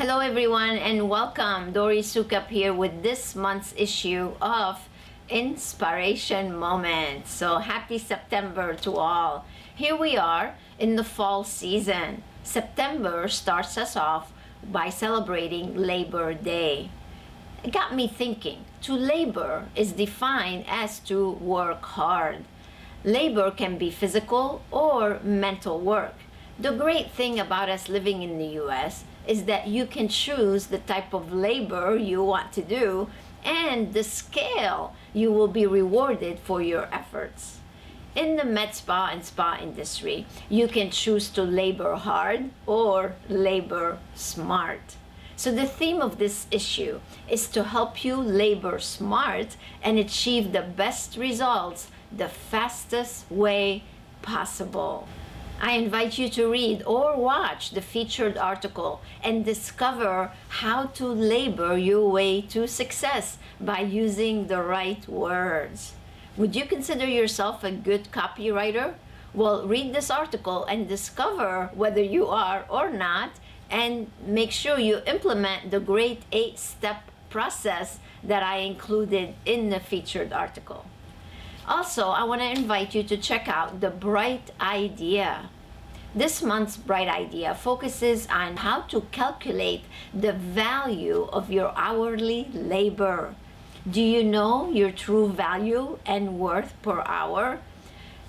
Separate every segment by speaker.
Speaker 1: Hello everyone and welcome. Dori Sukap here with this month's issue of Inspiration Moments. So happy September to all. Here we are in the fall season. September starts us off by celebrating Labor Day. It got me thinking. To labor is defined as to work hard. Labor can be physical or mental work. The great thing about us living in the U.S. is that you can choose the type of labor you want to do and the scale you will be rewarded for your efforts. In the med spa and spa industry, you can choose to labor hard or labor smart. So the theme of this issue is to help you labor smart and achieve the best results the fastest way possible. I invite you to read or watch the featured article and discover how to labor your way to success by using the right words. Would you consider yourself a good copywriter? Well, read this article and discover whether you are or not, and make sure you implement the great 8-step process that I included in the featured article. Also, I want to invite you to check out the Bright Idea. This month's Bright Idea focuses on how to calculate the value of your hourly labor. Do you know your true value and worth per hour?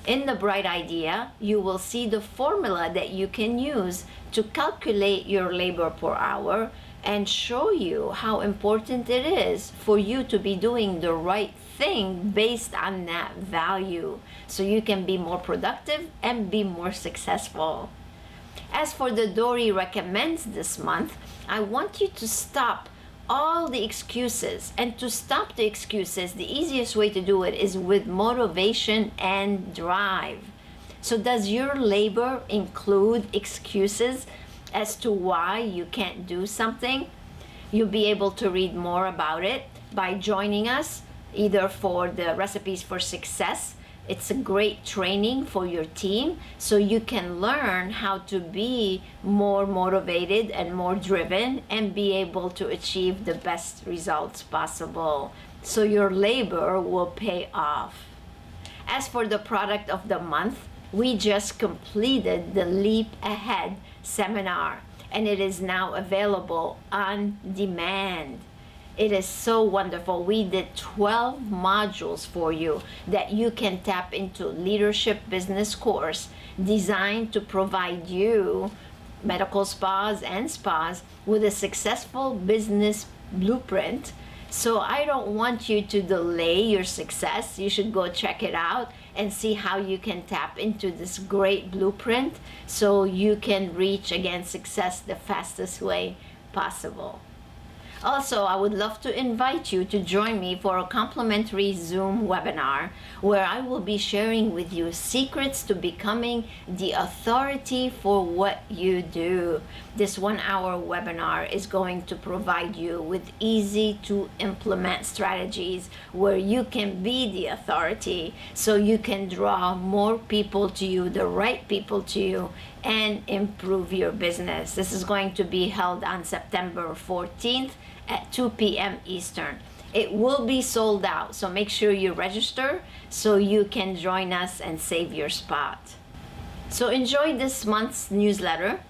Speaker 1: In the Bright Idea, you will see the formula that you can use to calculate your labor per hour and show you how important it is for you to be doing the right thing based on that value so you can be more productive and be more successful. As for the Dori Recommends this month, I want you to stop all the excuses. And to stop the excuses, the easiest way to do it is with motivation and drive. So does your labor include excuses as to why you can't do something? You'll be able to read more about it by joining us either for the Recipes for Success. It's a great training for your team so you can learn how to be more motivated and more driven and be able to achieve the best results possible so your labor will pay off. As for the product of the month, we just completed the Leap Ahead seminar and it is now available on demand. It is so wonderful. We did 12 modules for you that you can tap into leadership business course designed to provide you, medical spas and spas, with a successful business blueprint. So I don't want you to delay your success. You should go check it out and see how you can tap into this great blueprint so you can reach again success the fastest way possible. Also, I would love to invite you to join me for a complimentary Zoom webinar where I will be sharing with you secrets to becoming the authority for what you do. This 1-hour webinar is going to provide you with easy to implement strategies where you can be the authority so you can draw more people to you, the right people to you, and improve your business. This is going to be held on September 14th at 2 p.m. Eastern. It will be sold out, so make sure you register so you can join us and save your spot. So enjoy this month's newsletter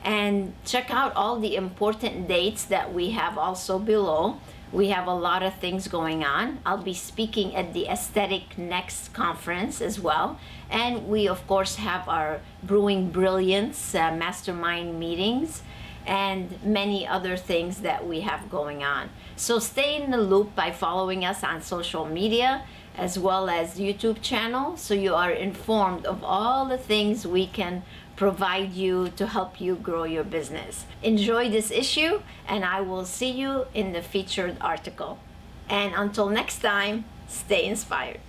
Speaker 1: and check out all the important dates that we have also below. We have a lot of things going on. I'll be speaking at the Aesthetic Next conference as well. And we, of course, have our Brewing Brilliance mastermind meetings and many other things that we have going on. So stay in the loop by following us on social media as well as YouTube channel so you are informed of all the things we can provide you to help you grow your business. Enjoy this issue and I will see you in the featured article. And until next time, stay inspired.